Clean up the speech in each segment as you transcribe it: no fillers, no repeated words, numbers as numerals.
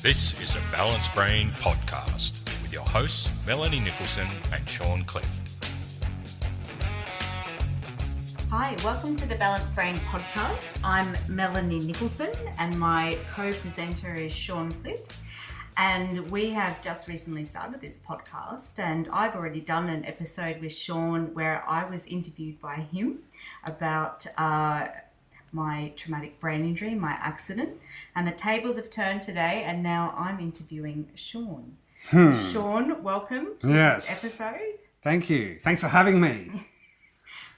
This is a Balanced Brain podcast with your hosts, Melanie Nicholson and Sean Clift. Hi, welcome to the Balanced Brain podcast. I'm Melanie Nicholson and my co-presenter is Sean Clift. And we have just recently started this podcast, and I've already done an episode with Sean where I was interviewed by him about my traumatic brain injury, my accident, and the tables have turned today, and now I'm interviewing Sean. So Sean, welcome to this episode. Thank you. Thanks for having me.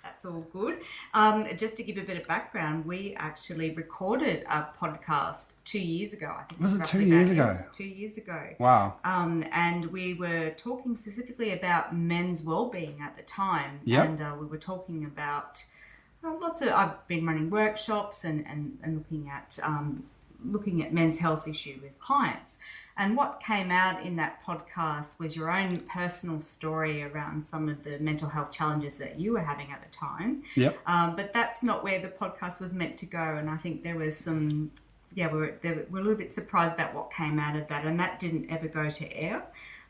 That's all good. Just to give a bit of background, we actually recorded a podcast 2 years ago. I think Was it 2 years ago? Yes, 2 years ago. Wow. And we were talking specifically about men's well-being at the time. Yep. And we were talking about I've been running workshops and looking at men's health issue with clients. And what came out in that podcast was your own personal story around some of the mental health challenges that you were having at the time. Yep. But that's not where the podcast was meant to go. And I think there was some, we're a little bit surprised about what came out of that. And that didn't ever go to air.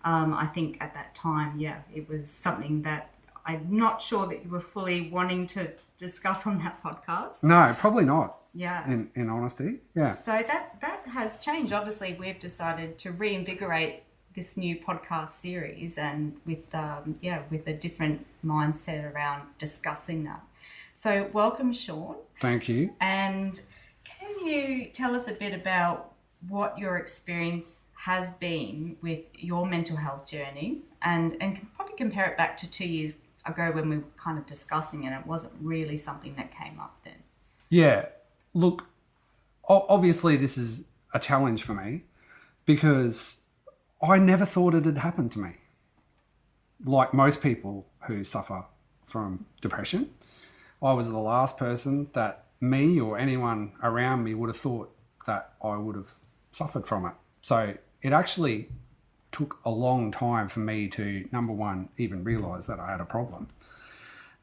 I think at that time, it was something that I'm not sure that you were fully wanting to discuss on that podcast. No, probably not. Yeah. In honesty. Yeah. So that has changed. Obviously, we've decided to reinvigorate this new podcast series and with a different mindset around discussing that. So welcome, Sean. Thank you. And can you tell us a bit about what your experience has been with your mental health journey and probably compare it back to 2 years ago when we were kind of discussing it. It wasn't really something that came up then. Yeah. Look, obviously this is a challenge for me because I never thought it had happened to me. Like most people who suffer from depression, I was the last person that me or anyone around me would have thought that I would have suffered from it. So it actually took a long time for me to, number one, even realise that I had a problem.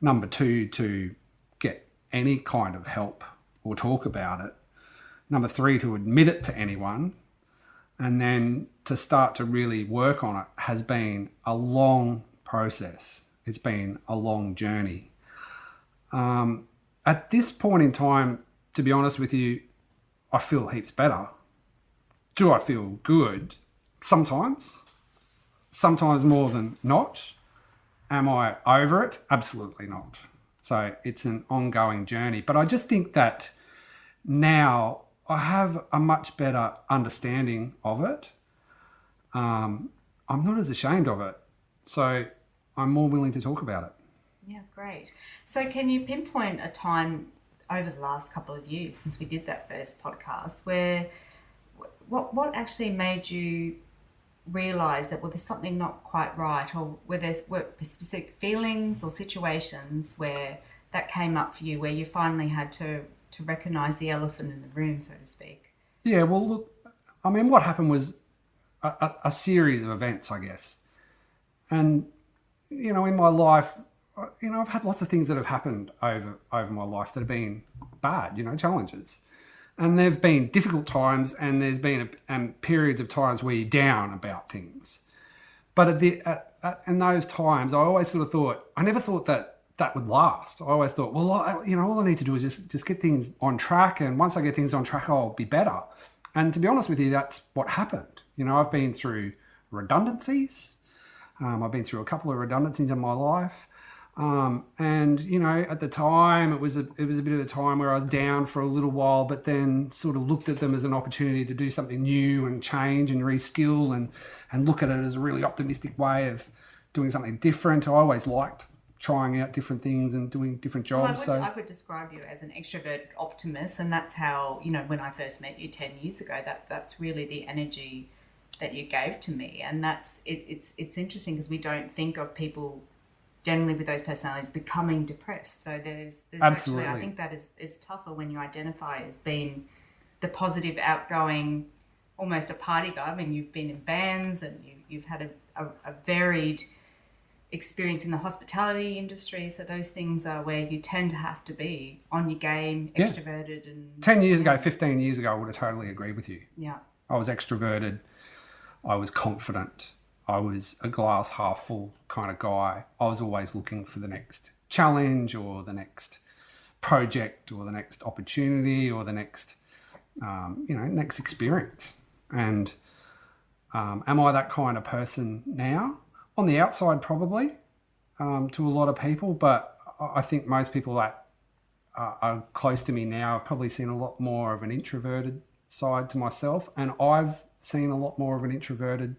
Number two, to get any kind of help or talk about it. Number three, to admit it to anyone. And then to start to really work on it has been a long process. It's been a long journey. At this point in time, to be honest with you, I feel heaps better. Do I feel good? Sometimes more than not. Am I over it? Absolutely not. So it's an ongoing journey. But I just think that now I have a much better understanding of it. I'm not as ashamed of it. So I'm more willing to talk about it. Yeah, great. So can you pinpoint a time over the last couple of years since we did that first podcast where what actually made you realise that, there's something not quite right, or were specific feelings or situations where that came up for you, where you finally had to recognise the elephant in the room, so to speak? Yeah, well, look, I mean, what happened was a series of events, I guess. And, in my life, I've had lots of things that have happened over my life that have been bad, challenges. And there have been difficult times, and there's been periods of times where you're down about things. But in those times, I always sort of thought, I never thought that would last. I always thought, all I need to do is just get things on track. And once I get things on track, I'll be better. And to be honest with you, that's what happened. I've been through redundancies. I've been through a couple of redundancies in my life. At the time, it was a bit of a time where I was down for a little while, but then sort of looked at them as an opportunity to do something new and change and reskill and look at it as a really optimistic way of doing something different. I always liked trying out different things and doing different jobs. I would describe you as an extrovert optimist, and that's how, when I first met you 10 years ago, that's really the energy that you gave to me. And it's interesting because we don't think of people generally with those personalities becoming depressed. So there's Absolutely. Actually, I think that is tougher when you identify as being the positive, outgoing, almost a party guy. I mean, you've been in bands and you've had a varied experience in the hospitality industry. So those things are where you tend to have to be on your game, extroverted. And 10 years ago, 15 years ago, I would have totally agreed with you. Yeah. I was extroverted. I was confident. I was a glass half full kind of guy. I was always looking for the next challenge or the next project or the next opportunity or the next, next experience. And am I that kind of person now? On the outside, probably, to a lot of people, but I think most people that are close to me now have probably seen a lot more of an introverted side to myself, and I've seen a lot more of an introverted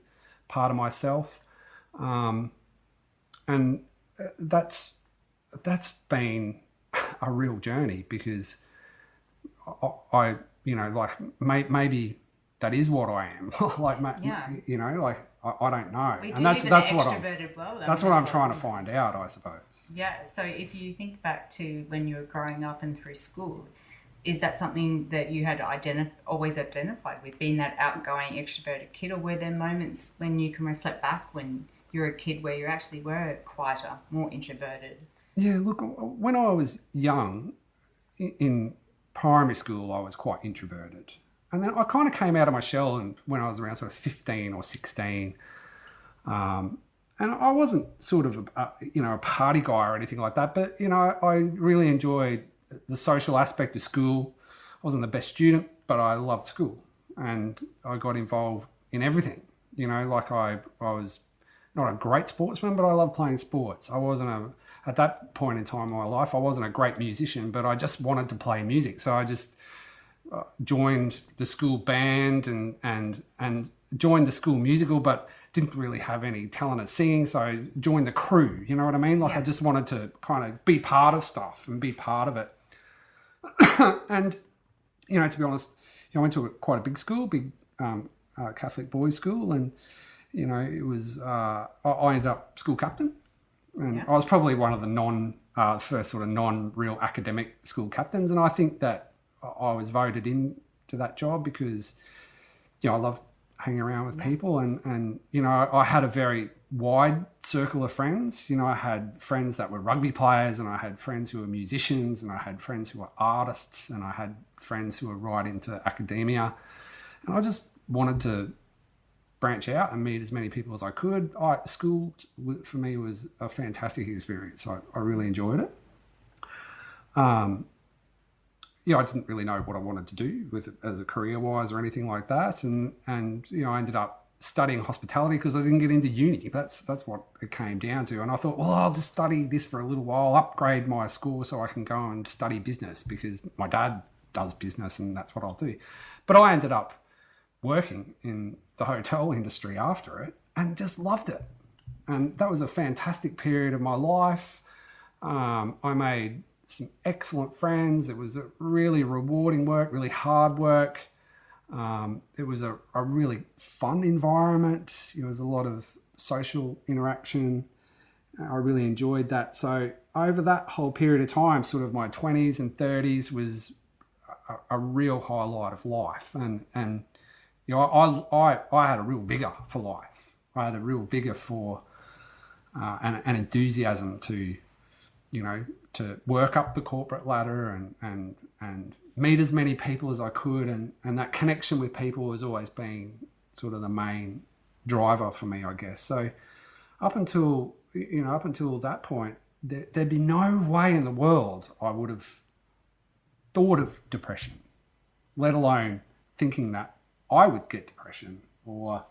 part of myself, and that's been a real journey, because I maybe that is what I am. I don't know, and that's what I'm trying to find out, I suppose. Yeah. So if you think back to when you were growing up and through school, is that something that you had always identified with, being that outgoing, extroverted kid, or were there moments when you can reflect back when you were a kid where you actually were quieter, more introverted? Yeah, look, when I was young, in primary school, I was quite introverted. And then I kind of came out of my shell and when I was around sort of 15 or 16. And I wasn't sort of a party guy or anything like that, but, I really enjoyed the social aspect of school. I wasn't the best student, but I loved school and I got involved in everything. I was not a great sportsman, but I loved playing sports. I wasn't at that point in time in my life, I wasn't a great musician, but I just wanted to play music. So I just joined the school band and joined the school musical, but didn't really have any talent at singing. So I joined the crew, you know what I mean? I just wanted to kind of be part of stuff and be part of it. And, to be honest, I went to quite a big school, big Catholic boys' school, and, it was, I ended up school captain. And I was probably one of the first sort of non-real academic school captains. And I think that I was voted in to that job because, I love hanging around with people and I had a very wide circle of friends. I had friends that were rugby players and I had friends who were musicians and I had friends who were artists and I had friends who were right into academia. And I just wanted to branch out and meet as many people as I could. School for me was a fantastic experience. I really enjoyed it. I didn't really know what I wanted to do with it as a career-wise or anything like that. And I ended up studying hospitality because I didn't get into uni. That's what it came down to. And I thought, well, I'll just study this for a little while, upgrade my score so I can go and study business because my dad does business and that's what I'll do. But I ended up working in the hotel industry after it and just loved it. And that was a fantastic period of my life. I made some excellent friends. It was a really rewarding work, really hard work. It was a really fun environment. There was a lot of social interaction. I really enjoyed that. So over that whole period of time, sort of my 20s and 30s was a real highlight of life. And I had a real vigour for life. I had a real vigour for an enthusiasm to work up the corporate ladder and meet as many people as I could. And that connection with people has always been sort of the main driver for me, I guess. So up until that point, there'd be no way in the world I would have thought of depression, let alone thinking that I would get depression or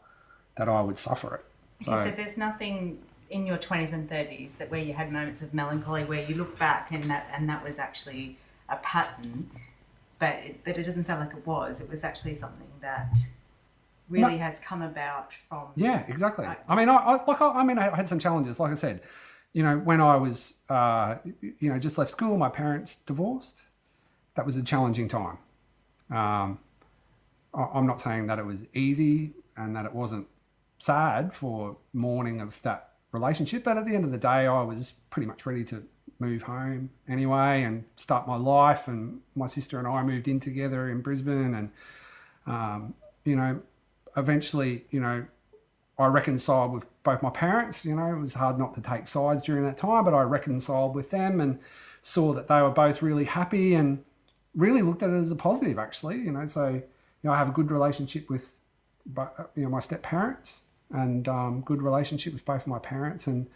that I would suffer it. So there's nothing in your 20s and 30s that where you had moments of melancholy where you look back and that was actually a pattern, but it doesn't sound like it was. It was actually something that really has come about from... Yeah, exactly. I had some challenges. Like I said, when I was, just left school, my parents divorced. That was a challenging time. I'm not saying that it was easy and that it wasn't sad for mourning of that relationship, but at the end of the day, I was pretty much ready to move home anyway and start my life. And my sister and I moved in together in Brisbane, and eventually, I reconciled with both my parents. It was hard not to take sides during that time, but I reconciled with them and saw that they were both really happy and really looked at it as a positive, actually. So I have a good relationship with my step parents, and good relationship with both of my parents, and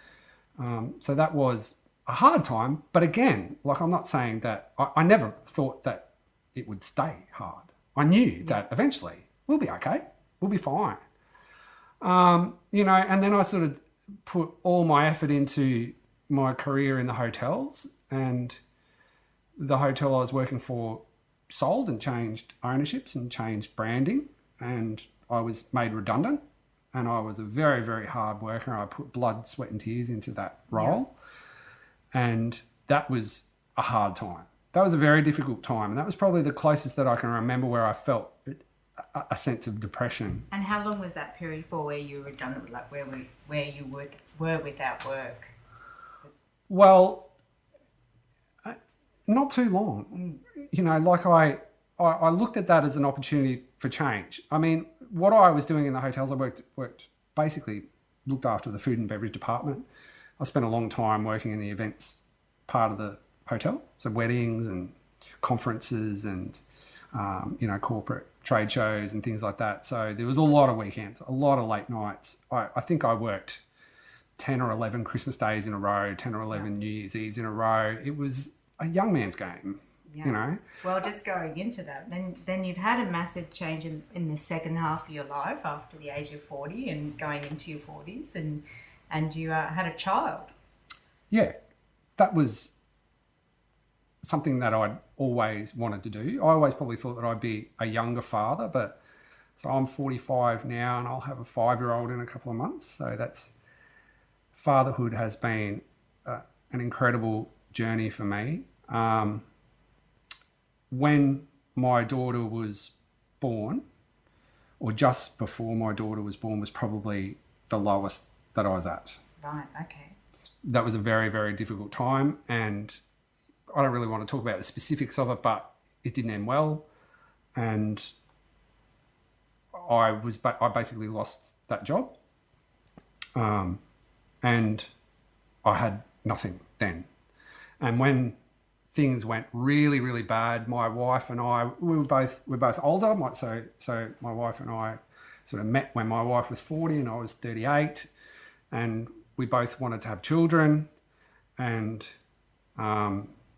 so that was a hard time. But again, like, I'm not saying that I never thought that it would stay hard. I knew that eventually we'll be okay, we'll be fine. And then I sort of put all my effort into my career in the hotels, and the hotel I was working for sold and changed ownerships and changed branding, and I was made redundant, and I was a very, very hard worker. I put blood, sweat and tears into that role, and that was a hard time. That was a very difficult time, and that was probably the closest that I can remember where I felt a sense of depression. And how long was that period for where you were redundant, like where you were without work? Well, not too long. Like I looked at that as an opportunity for change. I mean, what I was doing in the hotels, I worked basically looked after the food and beverage department. I spent a long time working in the events part of the hotel, so weddings and conferences and corporate trade shows and things like that. So there was a lot of weekends, a lot of late nights. I think I worked 10 or 11 Christmas days in a row, 10 or 11 New Year's Eves in a row. It was a young man's game, Well, just going into that, then you've had a massive change in the second half of your life after the age of 40 and going into your 40s, and you had a child. Yeah, that was something that I'd always wanted to do. I always probably thought that I'd be a younger father, but so I'm 45 now and I'll have a 5-year-old in a couple of months. So fatherhood has been an incredible journey for me. When my daughter was born, or just before my daughter was born, was probably the lowest that I was at. Right, okay. That was a very, very difficult time, and I don't really want to talk about the specifics of it, but it didn't end well, and I basically lost that job, and I had nothing then. And when things went really, really bad, my wife and I, we're both older, so my wife and I sort of met when my wife was 40 and I was 38, and we both wanted to have children, and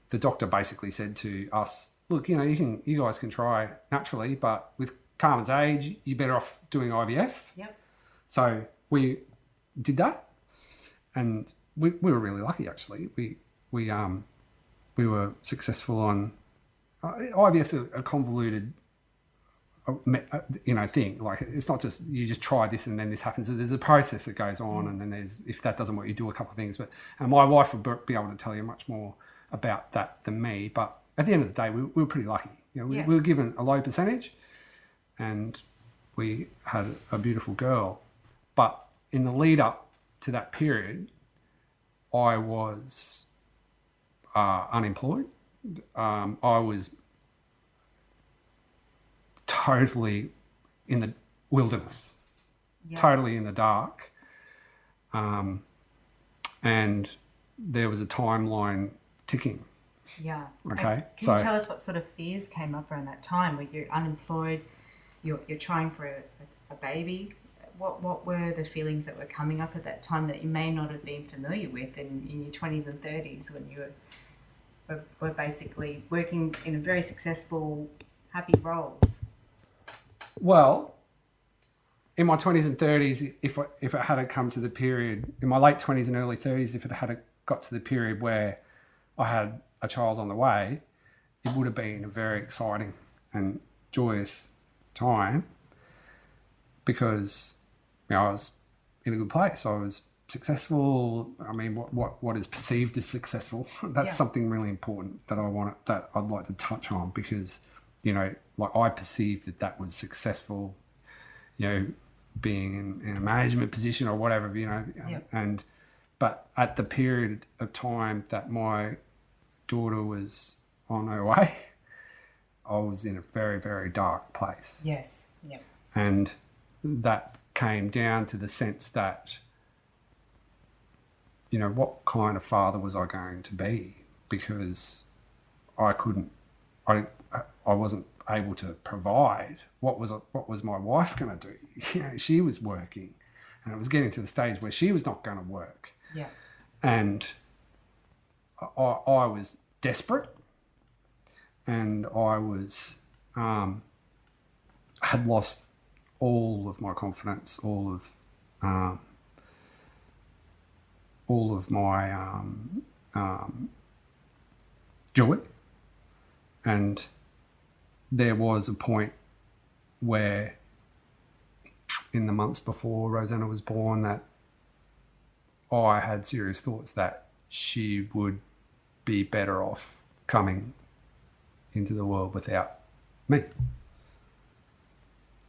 the doctor basically said to us, look, you guys can try naturally, but with Carmen's age, you're better off doing IVF. Yep. So we did that, and we were really lucky, actually. We were successful on IVF's a convoluted thing. Like, it's not just you just try this and then this happens. There's a process that goes on, and then if that doesn't work, you do a couple of things. And my wife would be able to tell you much more about that than me. But at the end of the day, we were pretty lucky. We were given a low percentage, and we had a beautiful girl. But in the lead up to that period, I was unemployed. I was totally in the wilderness, totally in the dark. And there was a timeline ticking. Yeah. Okay. Can you tell us what sort of fears came up around that time? Where you're unemployed, you're trying for a baby. What were the feelings that were coming up at that time that you may not have been familiar with in your 20s and 30s when you were basically working in a very successful, happy roles? Well, in my 20s and 30s, if it had come to the period, in my late 20s and early 30s, if it had got to the period where I had a child on the way, it would have been a very exciting and joyous time, because I was in a good place. I was successful. I mean, what is perceived as successful, that's something really important that I'd like to touch on, because, like, I perceived that was successful, being in a management position or whatever, but at the period of time that my daughter was on her way, I was in a very, very dark place. Yes. Yeah. And that came down to the sense that, what kind of father was I going to be? Because I wasn't able to provide, what was my wife going to do? You know, she was working, and it was getting to the stage where she was not going to work. Yeah. And I was desperate, and I was had lost all of my confidence, all of my joy. And there was a point where, in the months before Rosanna was born, that I had serious thoughts that she would be better off coming into the world without me.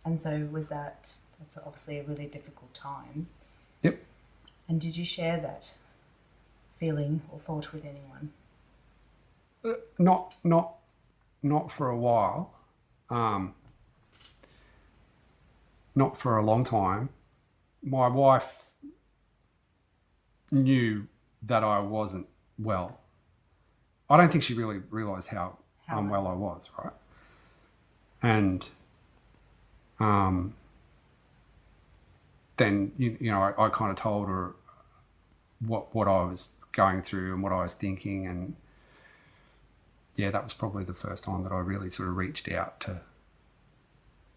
And so that's obviously a really difficult time. Yep. And did you share that feeling or thought with anyone? Not for a while. Not for a long time. My wife knew that I wasn't well. I don't think she really realised how unwell I was, right? And then you know I kind of told her what I was going through and what I was thinking, and yeah, that was probably the first time that I really sort of reached out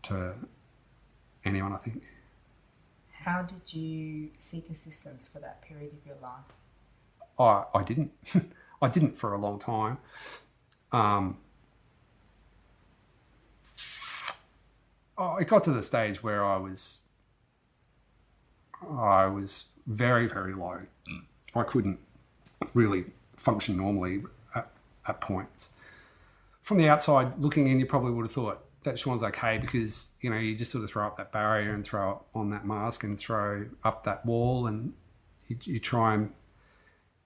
to anyone, I think. How did you seek assistance for that period of your life? I didn't. I didn't for a long time. It got to the stage where I was very, very low. I couldn't really function normally at points. From the outside looking in, you probably would have thought that Sean's okay because, you know, you just sort of throw up that barrier and throw on that mask and throw up that wall, and you try and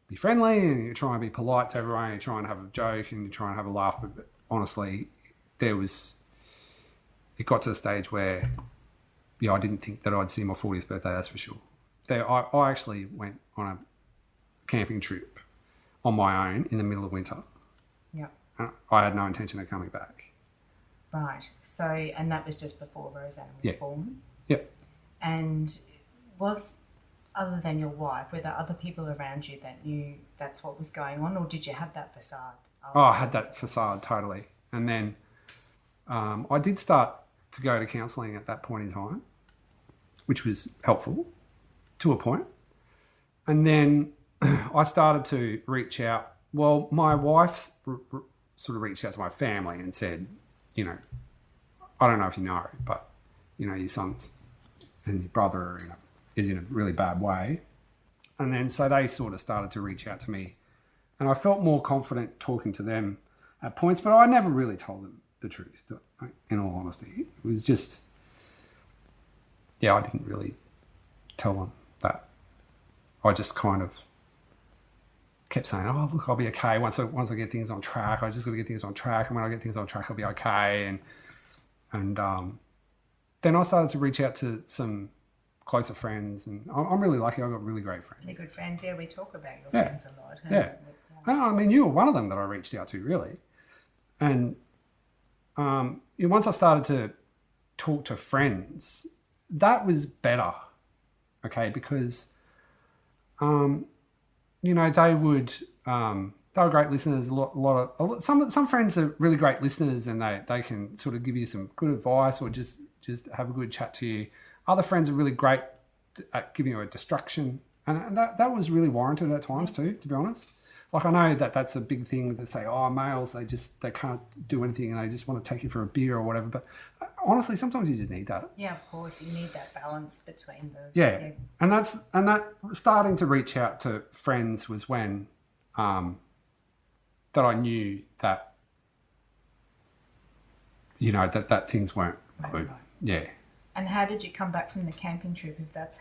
be friendly and you try and be polite to everyone, and you try and have a joke and you try and have a laugh. But honestly, it got to the stage where, yeah, I didn't think that I'd see my 40th birthday, that's for sure. I actually went on a camping trip on my own in the middle of winter. Yeah. And I had no intention of coming back. Right. So, and that was just before Rosanna was born? Yep. And other than your wife, were there other people around you that knew that's what was going on, or did you have that facade? I had that facade, totally. And then I did start to go to counselling at that point in time, which was helpful to a point. And then I started to reach out. Well, my wife sort of reached out to my family and said, you know, I don't know if you know, but, you know, your son's and your brother is in a really bad way. And then so they sort of started to reach out to me, and I felt more confident talking to them at points, but I never really told them the truth, in all honesty. It was just, I didn't really tell them that. I just kind of kept saying, oh, look, I'll be okay once I get things on track. I just got to get things on track, and when I get things on track, I'll be okay. And then I started to reach out to some closer friends, and I'm really lucky. I've got really great friends. Really good friends. Yeah, we talk about your friends a lot. Yeah. I mean, you were one of them that I reached out to, really. And once I started to talk to friends, that was better, okay, because you know, they were great listeners. Some friends are really great listeners, and they can sort of give you some good advice or just have a good chat to you. Other friends are really great at giving you a distraction, and that was really warranted at times too, to be honest. Like, I know that's a big thing that say, oh, males, they can't do anything and they just want to take you for a beer or whatever. But honestly, sometimes you just need that. Yeah, of course, you need that balance between the. Yeah. And that starting to reach out to friends was when that I knew that, you know, that things weren't good. Right. Yeah. And how did you come back from the camping trip, if that's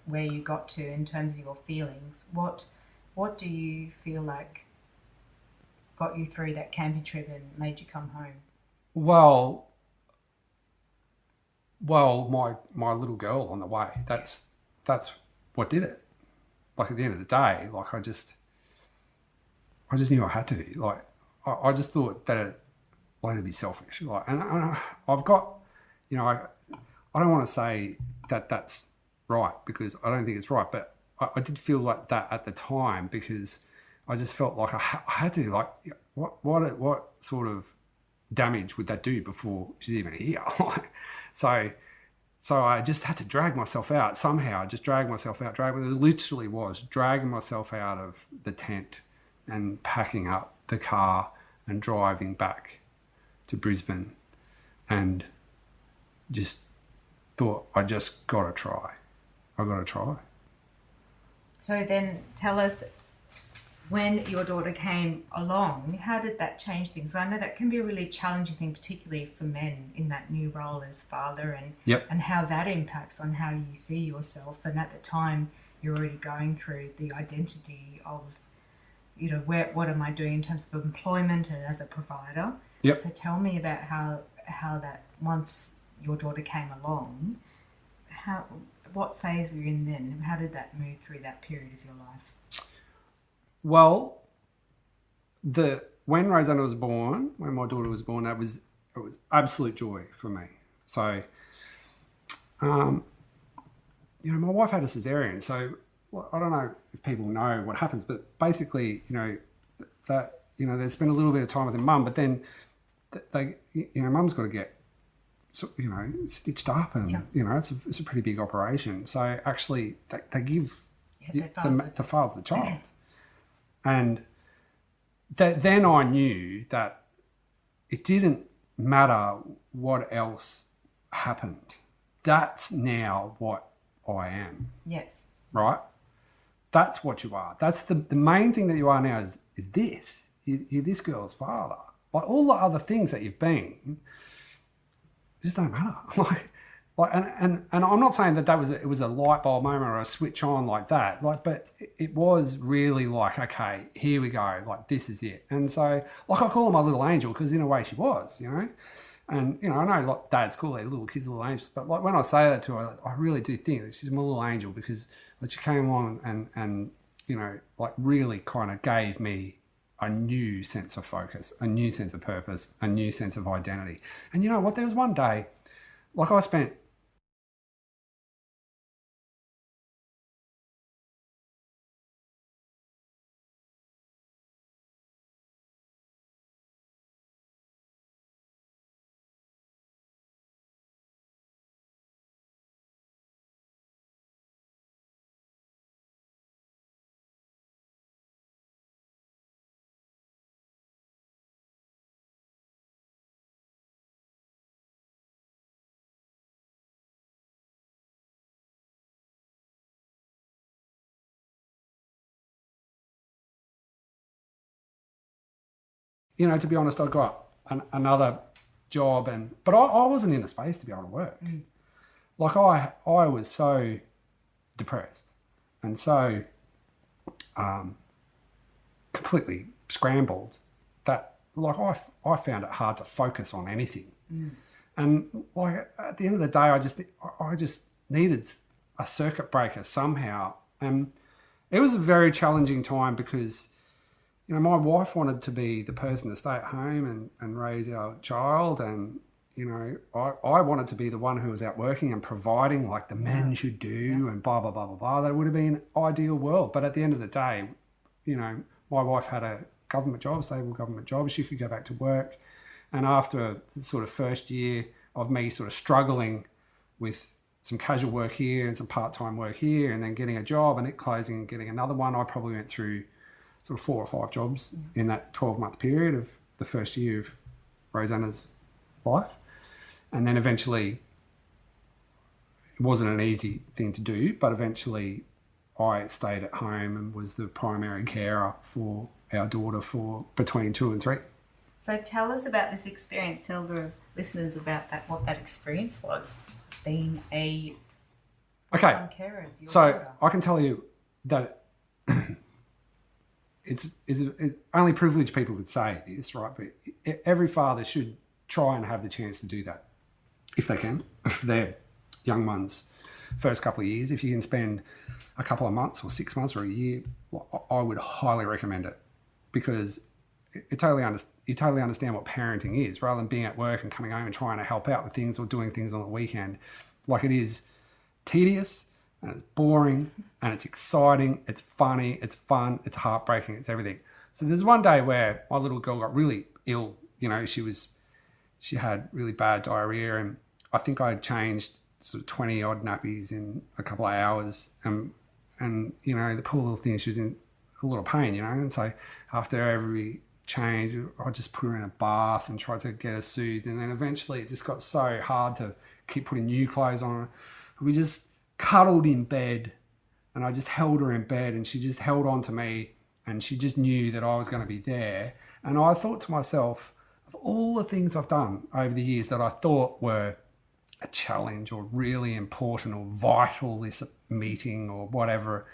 where you got to in terms of your feelings? What do you feel like got you through that camping trip and made you come home? Well, my little girl on the way, that's what did it. Like, at the end of the day, like, I just knew I had to. Like, I just thought that like to be selfish. Like, and I've got, I don't want to say that that's right because I don't think it's right, but I did feel like that at the time because I just felt like I had to, like, what sort of damage would that do before she's even here? So I just had to drag myself out somehow. Just drag myself out. It literally was dragging myself out of the tent and packing up the car and driving back to Brisbane, and just thought, I just got to try. I got to try. So then tell us, when your daughter came along, how did that change things? I know that can be a really challenging thing, particularly for men in that new role as father, and how that impacts on how you see yourself. And at the time, you're already going through the identity of, what am I doing in terms of employment and as a provider. Yep. So tell me about how that, once your daughter came along, what phase were you in then? How did that move through that period of your life? Well, when Rosanna was born, when my daughter was born, it was absolute joy for me. So, my wife had a cesarean, so I don't know if people know what happens, but basically, there's been a little bit of time with the mum, but then mum's got to get, stitched up, and it's a pretty big operation. So actually, they give the father the child. And then I knew that it didn't matter what else happened. That's now what I am. Yes. Right? That's what you are. That's the main thing that you are now is this. You're this girl's father. Like, all the other things that you've been just don't matter. And I'm not saying that it was a light bulb moment or a switch on like that. But it was really like, okay, here we go. Like, this is it. And so, like, I call her my little angel because in a way she was, And, I know, like, dads call their little kids little angels, but, like, when I say that to her, I really do think that she's my little angel because, like, she came on and like, really kind of gave me a new sense of focus, a new sense of purpose, a new sense of identity. And you know what? There was one day, like, I spent to be honest, I got another job, but I wasn't in a space to be able to work. Like, I was so depressed and so completely scrambled that, like, I found it hard to focus on anything. And, like, at the end of the day, I just needed a circuit breaker somehow. And it was a very challenging time because, my wife wanted to be the person to stay at home and raise our child. And, I wanted to be the one who was out working and providing like the men should do and blah, blah, blah, blah, blah. That would have been an ideal world. But at the end of the day, my wife had a government job, stable government job. She could go back to work. And after the sort of first year of me sort of struggling with some casual work here and some part-time work here and then getting a job and it closing and getting another one, I probably went through sort of 4 or 5 jobs in that 12-month period of the first year of Rosanna's life. And then eventually, it wasn't an easy thing to do, but eventually I stayed at home and was the primary carer for our daughter for between 2 and 3. So tell us about this experience. Tell the listeners about what that experience was, being a carer of your daughter. I can tell you that it's only privileged people would say this, right? But every father should try and have the chance to do that if they can, for their young ones' first couple of years. If you can spend a couple of months or 6 months or a year, I would highly recommend it because you totally understand what parenting is, rather than being at work and coming home and trying to help out with things or doing things on the weekend. Like, it is tedious and it's boring and it's exciting, it's funny, it's fun, it's heartbreaking, it's everything. So there's one day where my little girl got really ill. She had really bad diarrhea, and I think I had changed sort of 20 odd nappies in a couple of hours, and the poor little thing, she was in a lot of pain, and so after every change, I just put her in a bath and tried to get her soothed, and then eventually it just got so hard to keep putting new clothes on her. We just cuddled in bed, and I just held her in bed, and she just held on to me, and she just knew that I was going to be there. And I thought to myself, of all the things I've done over the years that I thought were a challenge or really important or vital, this meeting or whatever,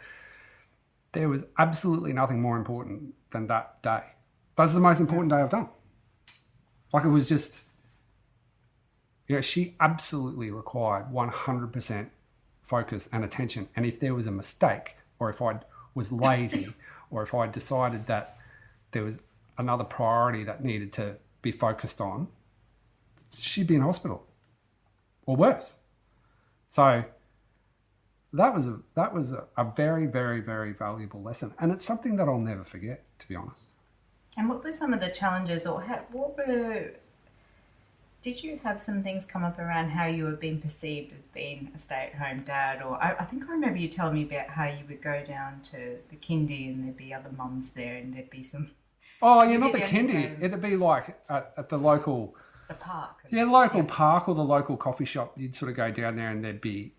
there was absolutely nothing more important than that day. That's the most important day I've done. Like, it was just, she absolutely required 100% focus and attention. And if there was a mistake, or if I was lazy, or if I decided that there was another priority that needed to be focused on, she'd be in hospital or worse. So that was a very, very, very valuable lesson, and it's something that I'll never forget, to be honest. And what were some of the challenges, or did you have some things come up around how you were being perceived as being a stay-at-home dad? Or I think I remember you telling me about how you would go down to the kindy and there'd be other mums there and there'd be some... Oh, yeah, not the kindy. It'd be like at the local... The park. Yeah, the local park or the local coffee shop. You'd sort of go down there and there'd be,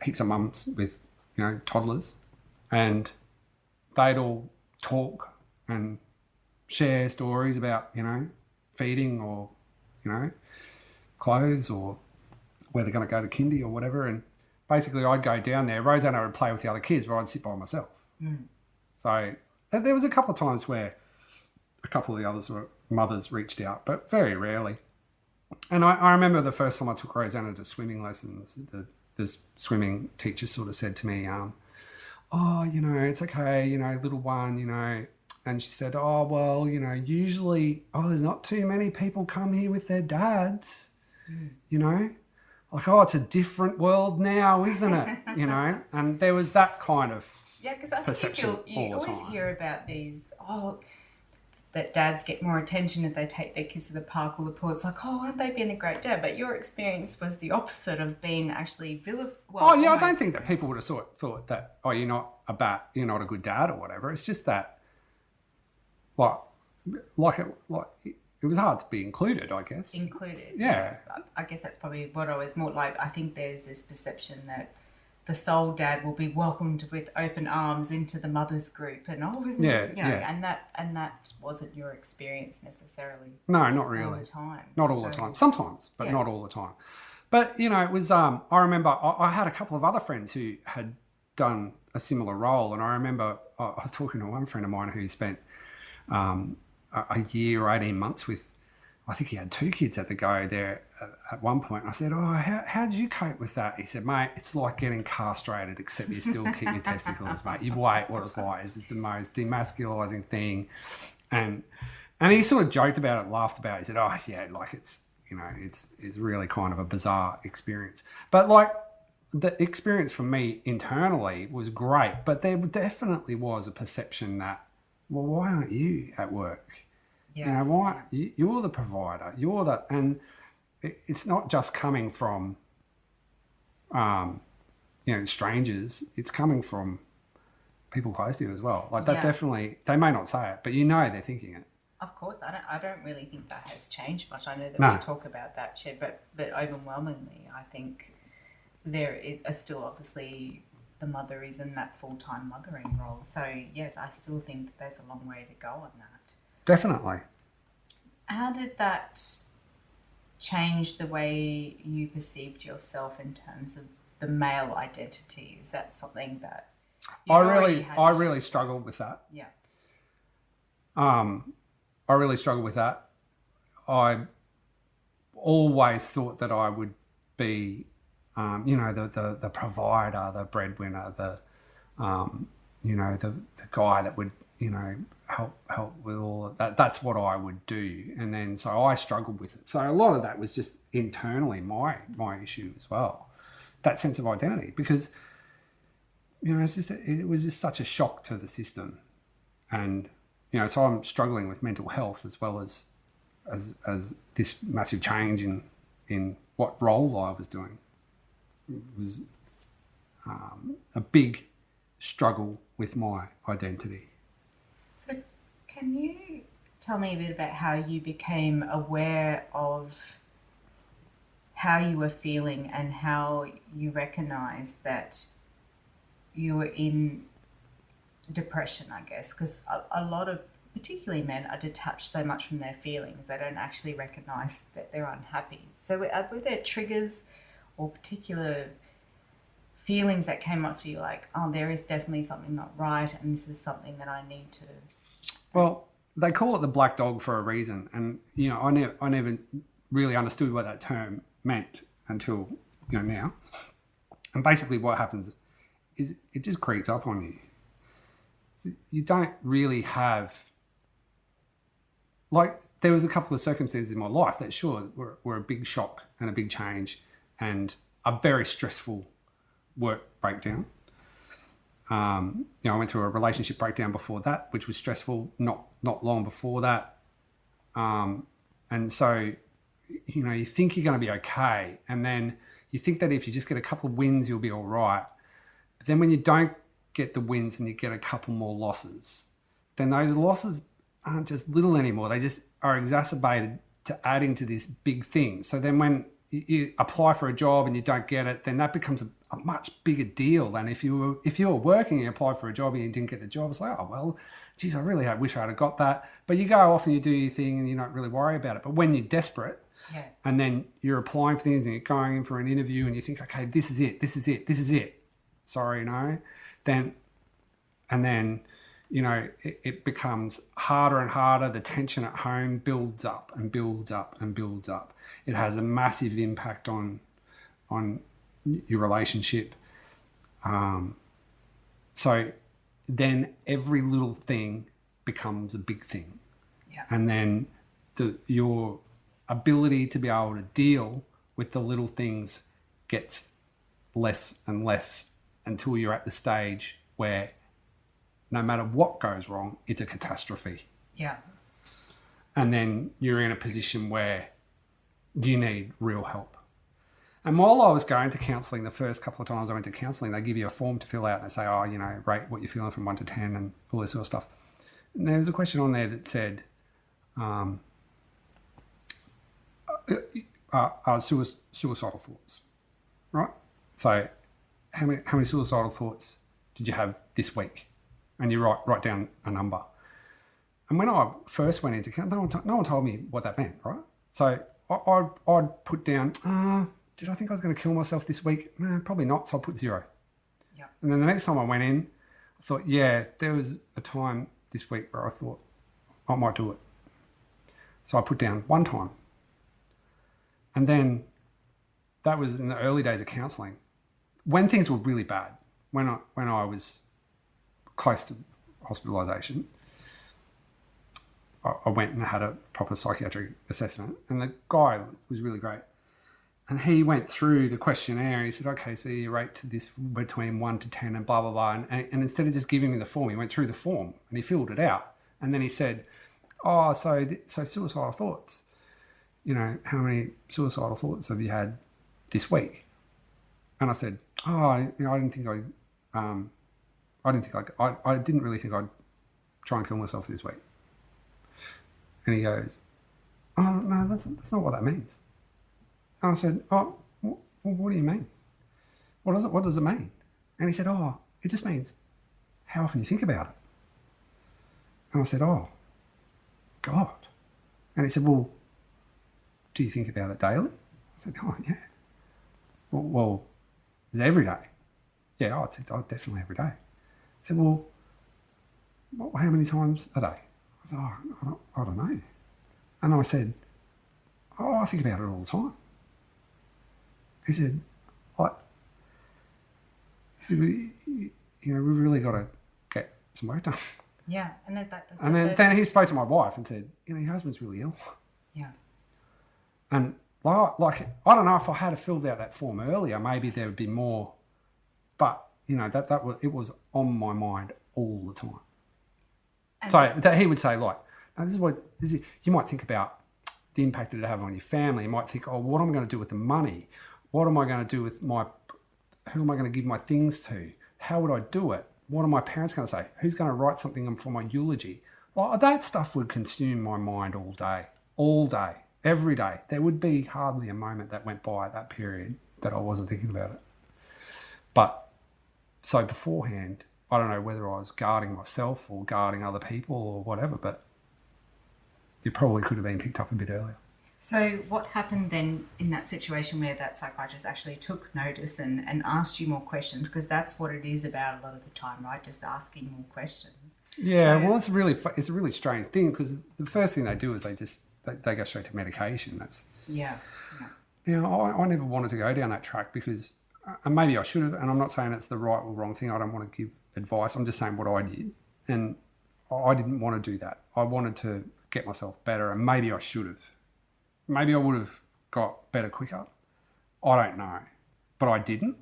heaps of mums with, toddlers, and they'd all talk and share stories about, feeding or, clothes, or where they're going to go to kindy or whatever. And basically I'd go down there. Rosanna would play with the other kids, but I'd sit by myself. Mm. So there was a couple of times where a couple of the mothers reached out, but very rarely. And I remember the first time I took Rosanna to swimming lessons, the swimming teacher sort of said to me, it's okay, little one, and she said, usually, there's not too many people come here with their dads, like, it's a different world now, isn't it? And there was that kind of perception. You always hear about these, that dads get more attention if they take their kids to the park or the pool. It's like, aren't they being a great dad? But your experience was the opposite of being actually I don't think that people would have thought that, you're not a good dad or whatever. It's just that, it was hard to be included, I guess. Included. Yeah. I guess that's probably what I was more like. I think there's this perception that the sole dad will be welcomed with open arms into the mother's group, and and that wasn't your experience necessarily. No, not really. All the time. Not all the time. Sometimes, but not all the time. But it was. I remember I had a couple of other friends who had done a similar role, and I remember I was talking to one friend of mine who spent a year or 18 months with. I think he had 2 kids at the go there at one point. And I said, how did you cope with that? He said, mate, it's like getting castrated, except you still keep your testicles, mate. You wait what it's like. It's just the most demasculising thing. And he sort of joked about it, laughed about it. He said, it's really kind of a bizarre experience. But the experience for me internally was great, but there definitely was a perception that, well, why aren't you at work? Yes. You're the provider. And it's not just coming from, strangers. It's coming from people close to you as well. That definitely, they may not say it, but they're thinking it. Of course, I don't really think that has changed much. I know that we talk about that, Ched, but overwhelmingly, I think there is still obviously the mother is in that full-time mothering role. So yes, I still think that there's a long way to go on that. Definitely. How did that change the way you perceived yourself in terms of the male identity? Is that something that I really struggled with that? Yeah. I really struggled with that. I always thought that I would be, the provider, the breadwinner, the guy that would, help with all of that. That's what I would do. And then so I struggled with it. So a lot of that was just internally my issue as well. That sense of identity, because it was just such a shock to the system. And so I'm struggling with mental health as well as this massive change in what role I was doing. It was a big struggle with my identity. So can you tell me a bit about how you became aware of how you were feeling and how you recognised that you were in depression, I guess? Because a lot of, particularly men, are detached so much from their feelings, they don't actually recognise that they're unhappy. So were there triggers or particular feelings that came up for you, like, oh, there is definitely something not right and this is something that I need to... Well, they call it the black dog for a reason. And, I never really understood what that term meant until, now. And basically what happens is it just creeps up on you. You don't really have... Like, there was a couple of circumstances in my life that sure were a big shock and a big change and a very stressful work breakdown. I went through a relationship breakdown before that, which was stressful, not long before that. And so, you think you're going to be okay. And then you think that if you just get a couple of wins, you'll be all right. But then when you don't get the wins and you get a couple more losses, then those losses aren't just little anymore. They just are exacerbated to adding to this big thing. So then when you apply for a job and you don't get it, then that becomes a much bigger deal than if you were working and you applied for a job and you didn't get the job. It's like, oh, well, geez, I really wish I'd have got that. But you go off and you do your thing and you don't really worry about it. But when you're desperate, yeah, and then you're applying for things and you're going in for an interview and you think, okay, this is it. Sorry, no. Then it becomes harder and harder. The tension at home builds up and builds up and builds up. It has a massive impact on your relationship. So then every little thing becomes a big thing. Yeah. And then your ability to be able to deal with the little things gets less and less until you're at the stage where no matter what goes wrong, it's a catastrophe. Yeah. And then you're in a position where you need real help. And while I was going to counselling, the first couple of times I went to counselling, they give you a form to fill out and they say, rate what you're feeling from 1 to 10 and all this sort of stuff. And there was a question on there that said, suicidal thoughts, right? So how many suicidal thoughts did you have this week? And you write down a number. And when I first went into counselling, no one told me what that meant, right? So I'd put down, did I think I was going to kill myself this week? No, probably not, so I'll put 0. Yeah. And then the next time I went in, I thought, yeah, there was a time this week where I thought I might do it. So I put down 1 time. And then that was in the early days of counselling. When things were really bad, when I was close to hospitalisation, I went and had a proper psychiatric assessment, and the guy was really great. And he went through the questionnaire and he said, okay, so you rate to this between 1 to 10 and blah, blah, blah. And instead of just giving me the form, he went through the form and he filled it out. And then he said, so suicidal thoughts, how many suicidal thoughts have you had this week? And I said, I didn't really think I'd try and kill myself this week. And he goes, oh, no, that's not what that means. And I said, oh, what do you mean? What does it mean? And he said, oh, it just means how often you think about it. And I said, oh, God. And he said, well, do you think about it daily? I said, oh, yeah. Well, is it every day? Yeah, I'd definitely every day. I said, well, how many times a day? I said, I don't know. And I said, I think about it all the time. He said, we've really got to get some work done. Yeah, and that's And then he spoke to my wife and said, you know, your husband's really ill. Yeah. And like I don't know if I had filled out that form earlier, maybe there would be more. But you know it was on my mind all the time. And so that he would say like, now you might think about the impact that it have on your family. You might think, oh, what am I going to do with the money? What am I going to do with who am I going to give my things to? How would I do it? What are my parents going to say? Who's going to write something for my eulogy? Well, that stuff would consume my mind all day, every day. There would be hardly a moment that went by that period that I wasn't thinking about it. But so beforehand, I don't know whether I was guarding myself or guarding other people or whatever, but it probably could have been picked up a bit earlier. So what happened then in that situation where that psychiatrist actually took notice and asked you more questions? Because that's what it is about a lot of the time, right? Just asking more questions. Yeah, well, it's a really strange thing because the first thing they do is they go straight to medication. That's yeah. You know, I never wanted to go down that track because, and maybe I should have, and I'm not saying it's the right or wrong thing. I don't want to give advice. I'm just saying what I did, and I didn't want to do that. I wanted to get myself better, and maybe I should have. Maybe I would have got better quicker. I don't know. But I didn't.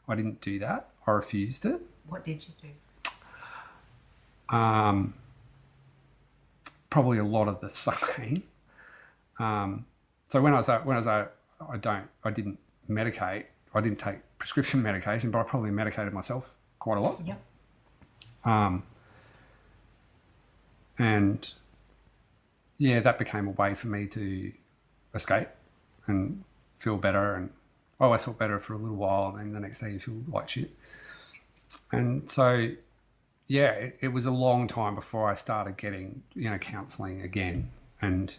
I didn't do that. I refused it. What did you do? Probably a lot of the same. So when I was I didn't medicate. I didn't take prescription medication, but I probably medicated myself quite a lot. Yep. And yeah, that became a way for me to escape and feel better. And I always felt better for a little while, and then the next day you feel like shit. And so, yeah, it was a long time before I started getting, you know, counselling again and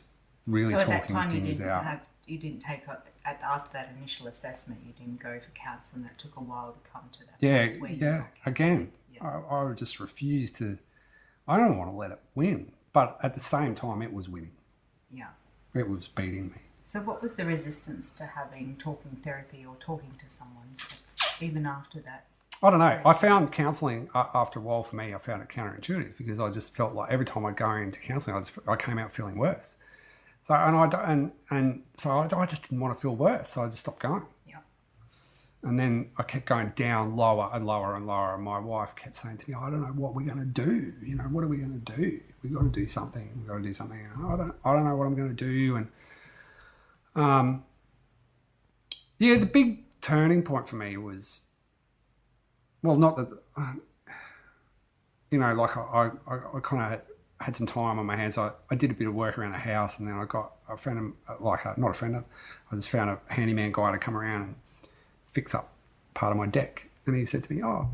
really talking things out. So at that time you didn't take after that initial assessment, you didn't go for counselling. That took a while to come to that place where you got again, yeah. I just refused to. I don't want to let it win, but at the same time, it was winning. Yeah, it was beating me. So, what was the resistance to having talking therapy or talking to someone, even after that? I don't know. I found counselling after a while for me. I found it counterintuitive because I just felt like every time I go into counselling, I came out feeling worse. So I just didn't want to feel worse. So I just stopped going. Yeah. And then I kept going down lower and lower and lower. And my wife kept saying to me, I don't know what we're going to do. You know, what are we going to do? We've got to do something. We've got to do something. And I don't know what I'm going to do. And yeah, the big turning point for me was, well, not that, you know, like I kind of had some time on my hands. I did a bit of work around the house, and then I found I just found a handyman guy to come around and fix up part of my deck. And he said to me, oh,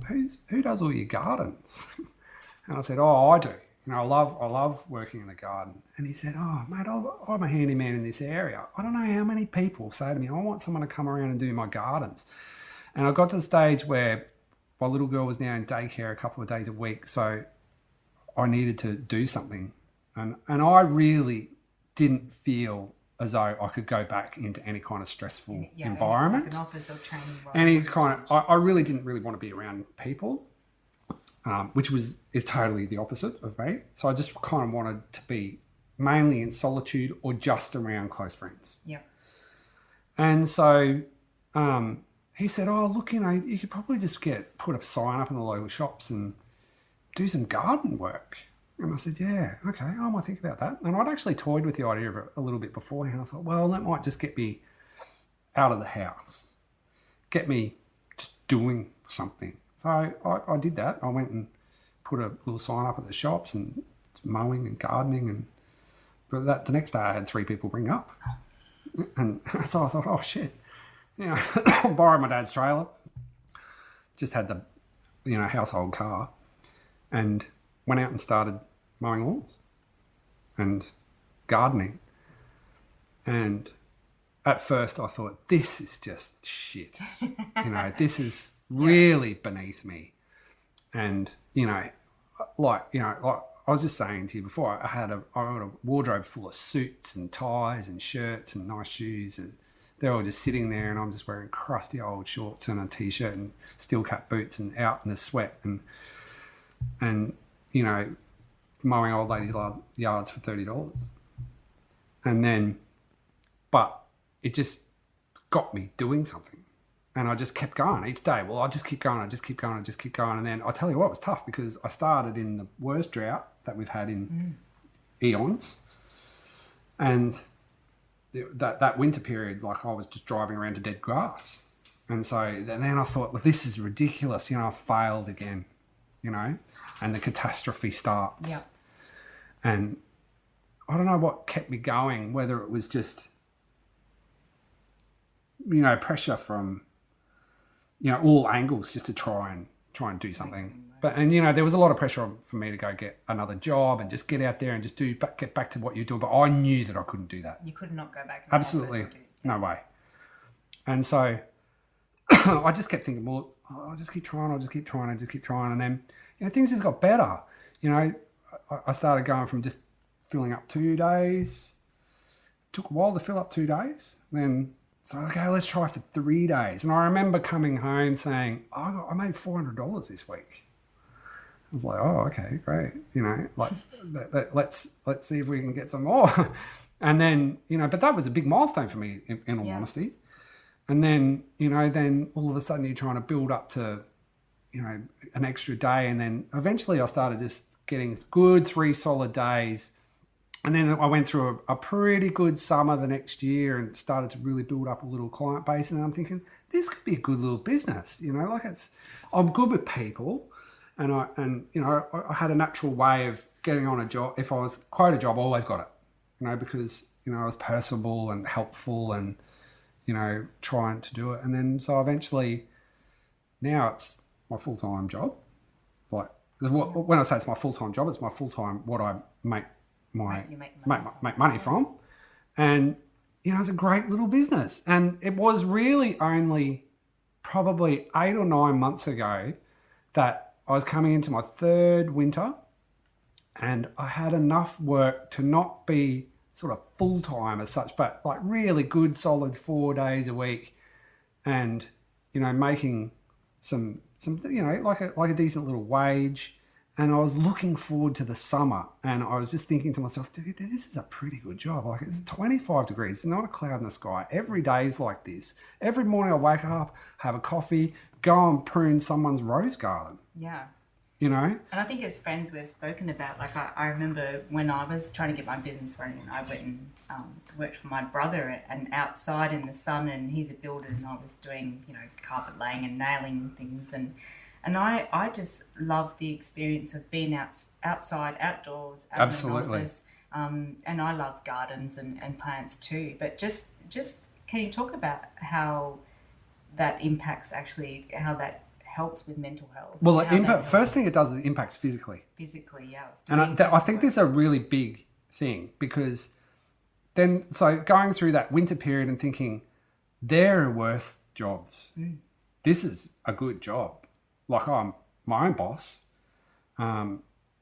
who does all your gardens? And I said, oh, I do. You know, I love working in the garden. And he said, oh, mate, I'm a handyman in this area. I don't know how many people say to me, I want someone to come around and do my gardens. And I got to the stage where my little girl was now in daycare a couple of days a week, so I needed to do something. And I really didn't feel as though I could go back into any kind of stressful environment. Like an office or training role. I really didn't really want to be around people, which is totally the opposite of me. So I just kind of wanted to be mainly in solitude or just around close friends. Yeah. And so he said, oh, look, you know, you could probably just put a sign up in the local shops and do some garden work. And I said, yeah, okay, I might think about that. And I'd actually toyed with the idea of it a little bit beforehand. I thought, well, that might just get me out of the house, get me just doing something. So I did that. I went and put a little sign up at the shops and mowing and gardening. But the next day I had 3 people ring up. And so I thought, oh, shit. You know, I borrowed my dad's trailer, just had the, you know, household car, and went out and started mowing lawns and gardening. And at first I thought, this is just shit. You know, this is really beneath me. And, you know, like I was just saying to you before, I got a wardrobe full of suits and ties and shirts and nice shoes, and they're all just sitting there, and I'm just wearing crusty old shorts and a t-shirt and steel cut boots and out in the sweat and you know, mowing old ladies' yards for $30. And then, but it just got me doing something. And I just kept going each day. Well, I just keep going. And then I tell you what, it was tough because I started in the worst drought that we've had in eons. And that winter period, like I was just driving around to dead grass. And so then I thought, well, this is ridiculous. I failed again, and the catastrophe starts. Yeah. And I don't know what kept me going, whether it was just, pressure from, all angles just to try and do something. But there was a lot of pressure for me to go get another job and just get out there and just get back to what you're doing. But I knew that I couldn't do that. You could not go back. Absolutely, no way. And so I just kept thinking, well, I'll just keep trying. And then things just got better. I started going from just filling up 2 days. It took a while to fill up 2 days. Then so okay, let's try for 3 days. And I remember coming home saying, I made $400 this week. I was like, oh, okay, great. Let's see if we can get some more. And then, but that was a big milestone for me in all honesty. And then, then all of a sudden you're trying to build up to, an extra day. And then eventually I started just getting good 3 solid days. And then I went through a pretty good summer the next year and started to really build up a little client base. And I'm thinking, this could be a good little business. I'm good with people. And I had a natural way of getting on a job. If I was quite a job, I always got it, because, I was personable and helpful and, trying to do it. And then, so eventually now it's my full-time job. Like when I say it's my full-time job, it's my full-time, what I make make money from. And, it's a great little business. And it was really only probably 8 or 9 months ago that I was coming into my 3rd winter and I had enough work to not be sort of full-time as such, but like really good, solid 4 days a week and, making some like a decent little wage. And I was looking forward to the summer and I was just thinking to myself, dude, this is a pretty good job. Like it's 25 degrees, it's not a cloud in the sky. Every day is like this. Every morning I wake up, have a coffee, go and prune someone's rose garden. Yeah. And I think as friends we've spoken about, like I remember when I was trying to get my business running, I went and worked for my brother and outside in the sun, and he's a builder and I was doing, carpet laying and nailing things. And I just love the experience of being outside, outdoors, out Absolutely. in an office. And I love gardens and plants too. But just can you talk about how that impacts actually, how that helps with mental health? Well, first thing it does is it impacts physically. Physically, yeah. And I think this is a really big thing because then, so going through that winter period and thinking, there are worse jobs. This is a good job. Like I'm my own boss. I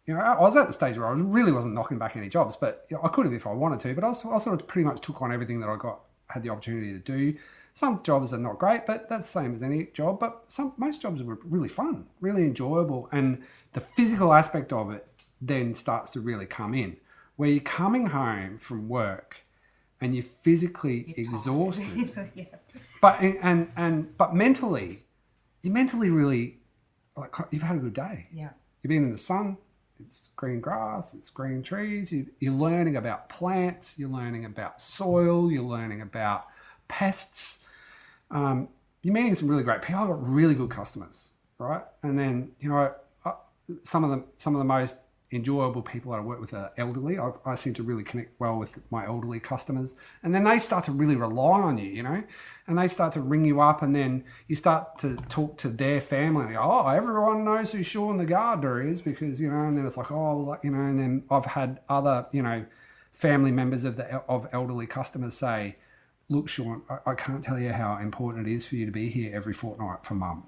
was at the stage where I really wasn't knocking back any jobs, but I could have if I wanted to, but I sort of pretty much took on everything that I had the opportunity to do. Some jobs are not great, but that's the same as any job. But most jobs were really fun, really enjoyable. And the physical aspect of it then starts to really come in, where you're coming home from work and you're physically exhausted. Yeah. But mentally, you're mentally really, like, you've had a good day. Yeah. You've been in the sun. It's green grass, it's green trees. You're learning about plants. You're learning about soil. You're learning about pests. You're meeting some really great people. I've got really good customers, right? And then, some of the most enjoyable people that I work with are elderly. I seem to really connect well with my elderly customers. And then they start to really rely on you, and they start to ring you up, and then you start to talk to their family. And they go, oh, everyone knows who Sean the gardener is because, and then it's like, and then I've had other, family members of elderly customers say, look, Sean, I can't tell you how important it is for you to be here every fortnight for mum,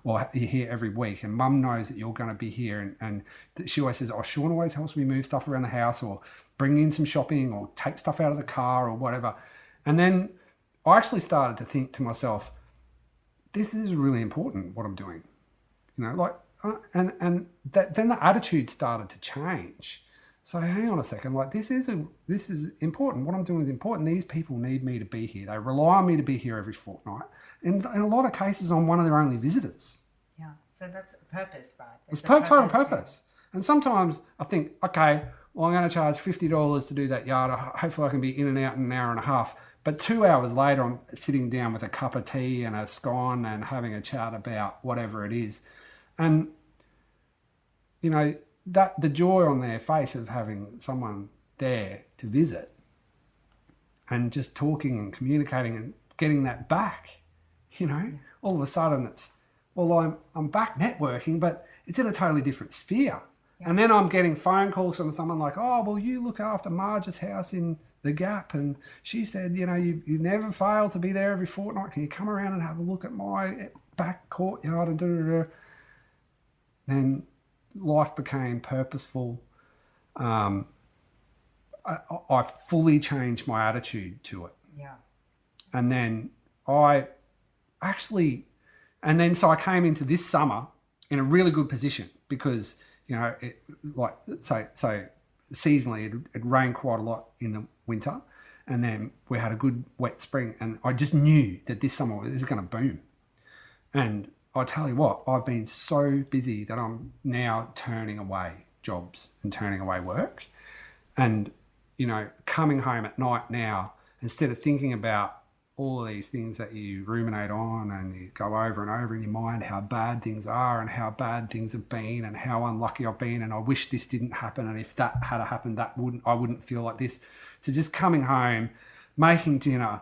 or you're here every week, and mum knows that you're going to be here. And she always says, oh, Sean always helps me move stuff around the house or bring in some shopping or take stuff out of the car or whatever. And then I actually started to think to myself, this is really important what I'm doing. then the attitude started to change. So hang on a second, like this is important. What I'm doing is important. These people need me to be here. They rely on me to be here every fortnight. And in a lot of cases, I'm one of their only visitors. Yeah. So that's a purpose, right? It's total purpose. And sometimes I think, okay, well, I'm going to charge $50 to do that yard. Hopefully I can be in and out in an hour and a half. But 2 hours later, I'm sitting down with a cup of tea and a scone and having a chat about whatever it is. And, you know, that the joy on their face of having someone there to visit and just talking and communicating and getting that back, you know, all of a sudden it's, well, I'm back networking, but it's in a totally different sphere. Yeah. And then I'm getting phone calls from someone like, oh, well, you look after Marge's house in the Gap, and she said, you know, you never fail to be there every fortnight. Can you come around and have a look at my back courtyard and da-da-da? Then life became purposeful. I fully changed my attitude to it. Yeah. And then so I came into this summer in a really good position because, you know, so seasonally it rained quite a lot in the winter, and then we had a good wet spring, and I just knew that this summer this is going to boom. And I tell you what, I've been so busy that I'm now turning away jobs and turning away work. And, you know, coming home at night now, instead of thinking about all of these things that you ruminate on and you go over and over in your mind how bad things are and how bad things have been and how unlucky I've been and I wish this didn't happen, and if that had happened, I wouldn't feel like this. To just coming home, making dinner,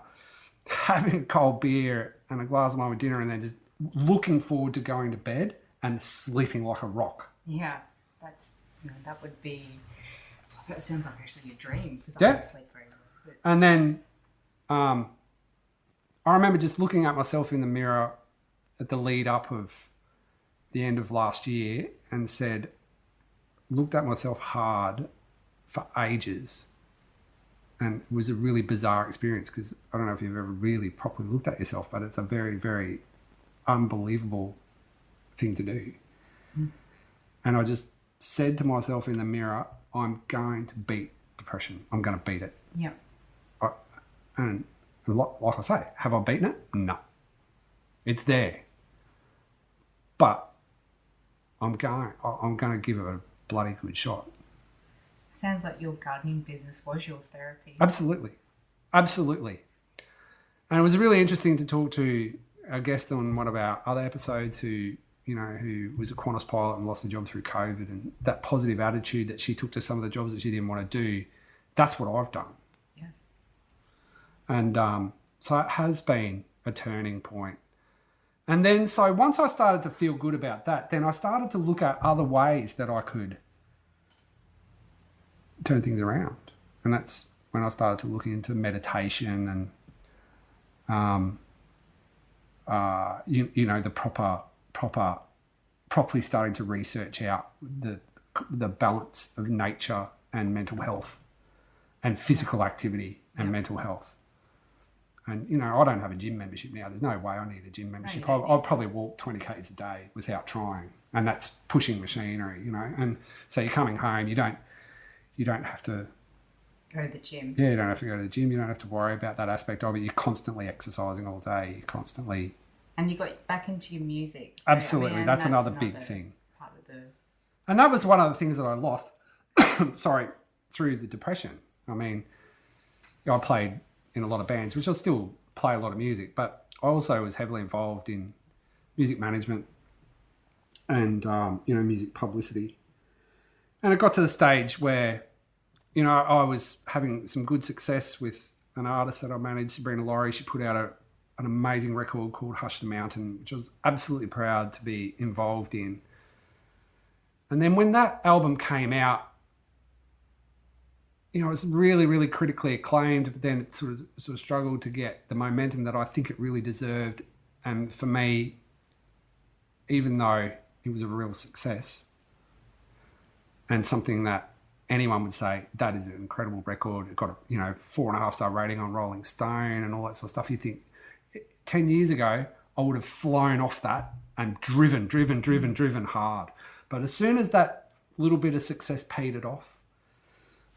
having a cold beer and a glass of wine with dinner, and then just looking forward to going to bed and sleeping like a rock. Yeah, that would be. That sounds like actually a dream because I don't sleep very well. But... And then, I remember just looking at myself in the mirror at the lead up of the end of last year and looked at myself hard for ages. And it was a really bizarre experience because I don't know if you've ever really properly looked at yourself, but it's a very, very unbelievable thing to do. Mm. And I just said to myself in the mirror, I'm going to beat depression. I'm going to beat it. Yeah. And like I say, have I beaten it? No. It's there. But I'm going to give it a bloody good shot. Sounds like your gardening business was your therapy. Absolutely. And it was really interesting to talk to a guest on one of our other episodes who was a Qantas pilot and lost a job through COVID, and that positive attitude that she took to some of the jobs that she didn't want to do, that's what I've done. Yes. And so it has been a turning point. And then so once I started to feel good about that, then I started to look at other ways that I could turn things around. And that's when I started to look into meditation and, the properly starting to research out the balance of nature and mental health and physical activity and mental health. And, you know, I don't have a gym membership now. There's no way I need a gym membership. I'll probably walk 20 Ks a day without trying. And that's pushing machinery, you know. And so you're coming home, you don't have to go to the gym. Yeah, you don't have to go to the gym. You don't have to worry about that aspect of it. You're constantly exercising all day. You're constantly... And you got back into your music. So, absolutely. That's another big thing. Part of the... And that was one of the things that I lost, through the depression. I mean, I played in a lot of bands, which I still play a lot of music, but I also was heavily involved in music management and, music publicity. And it got to the stage where, you know, I was having some good success with an artist that I managed, Sabrina Laurie. She put out an amazing record called Hush the Mountain, which I was absolutely proud to be involved in. And then when that album came out, you know, it was really, really critically acclaimed, but then it sort of struggled to get the momentum that I think it really deserved. And for me, even though it was a real success and something that anyone would say, that is an incredible record. It got a 4.5-star rating on Rolling Stone and all that sort of stuff. You think 10 years ago, I would have flown off that and driven hard. But as soon as that little bit of success petered off,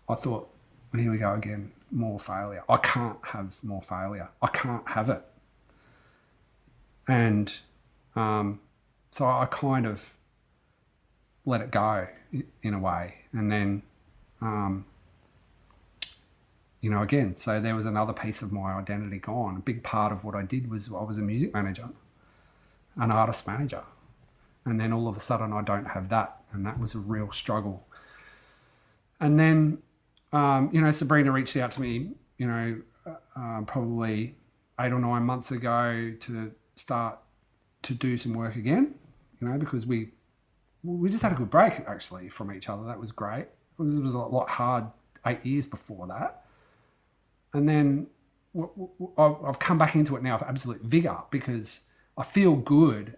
I thought, here we go again, more failure. I can't have more failure. I can't have it. And so I kind of let it go in a way. And then, again, so there was another piece of my identity gone. A big part of what I did was I was a music manager, an artist manager. And then all of a sudden I don't have that. And that was a real struggle. And then, Sabrina reached out to me, probably 8 or 9 months ago to start to do some work again, because we just had a good break actually from each other. That was great. It was a lot hard 8 years before that. And then I've come back into it now for absolute vigor because I feel good.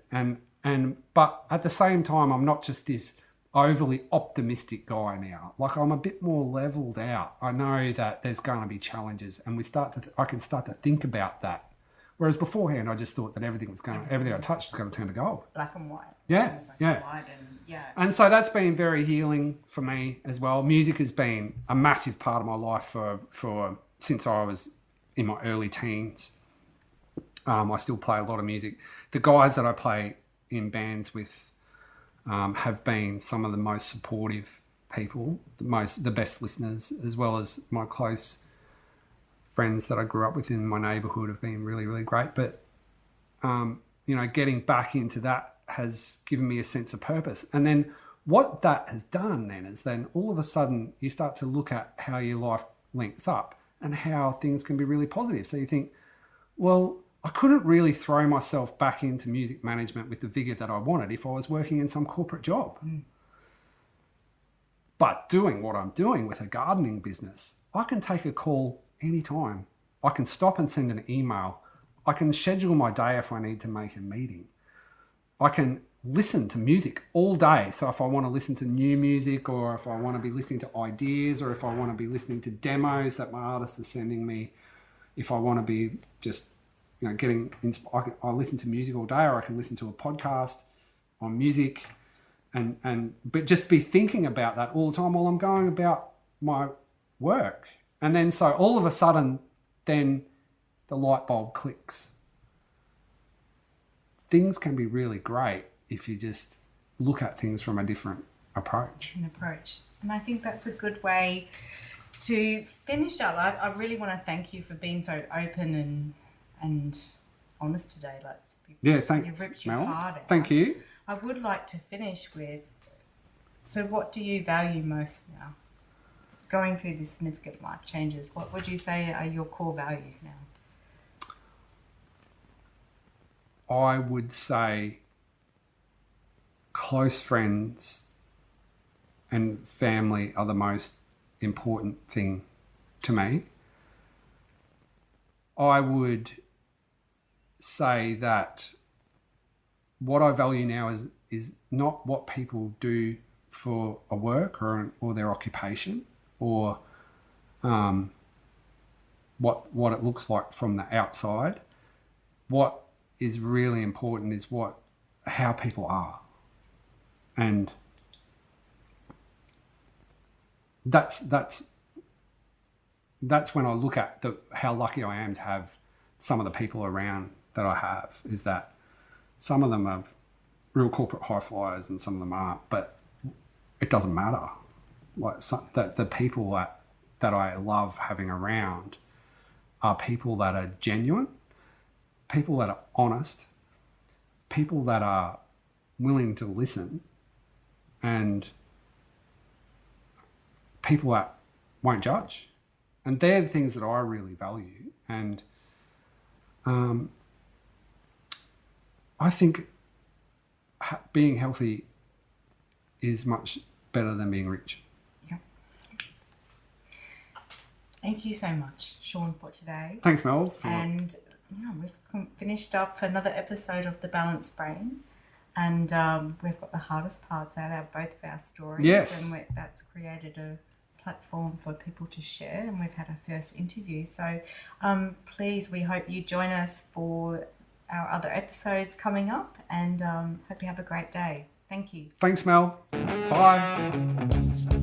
But at the same time, I'm not just this overly optimistic guy now. Like, I'm a bit more leveled out. I know that there's going to be challenges, and I can start to think about that. Whereas beforehand, I just thought that everything I touched was going to turn to gold. Black and white. Yeah, yeah. White and, yeah. And so that's been very healing for me as well. Music has been a massive part of my life for since I was in my early teens. I still play a lot of music. The guys that I play in bands with have been some of the most supportive people, the best listeners, as well as my close friends that I grew up with in my neighbourhood have been really, really great. But, getting back into that has given me a sense of purpose. And then what that has done then is then all of a sudden you start to look at how your life links up and how things can be really positive. So you think, well, I couldn't really throw myself back into music management with the vigour that I wanted if I was working in some corporate job. Mm. But doing what I'm doing with a gardening business, I can take a call anytime. I can stop and send an email. I can schedule my day if I need to make a meeting. I can listen to music all day. So if I want to listen to new music, or if I want to be listening to ideas, or if I want to be listening to demos that my artists are sending me, if I want to be just getting inspired, I listen to music all day, or I can listen to a podcast on music, but just be thinking about that all the time while I'm going about my work. And then so all of a sudden, then the light bulb clicks. Things can be really great if you just look at things from a different approach. And I think that's a good way to finish up. I really want to thank you for being so open and honest today. Thanks, you ripped your Mel. heart out. Thank you. I would like to finish with, so what do you value most now? Going through these significant life changes, what would you say are your core values now? I would say close friends and family are the most important thing to me. I would say that what I value now is not what people do for a work or their occupation, or what it looks like from the outside. What is really important is how people are, and that's when I look at how lucky I am to have some of the people around that I have. Is that some of them are real corporate high flyers and some of them aren't, but it doesn't matter. The people that I love having around are people that are genuine, people that are honest, people that are willing to listen, and people that won't judge. And they're the things that I really value. And I think being healthy is much better than being rich. Yep. Thank you so much, Sean, for today. Thanks, Mel. And we've finished up another episode of The Balanced Brain. And we've got the hardest parts out of both of our stories. Yes. And that's created a platform for people to share. And we've had our first interview. So please, we hope you join us for our other episodes coming up, and hope you have a great day. Thank you. Thanks, Mel. Bye.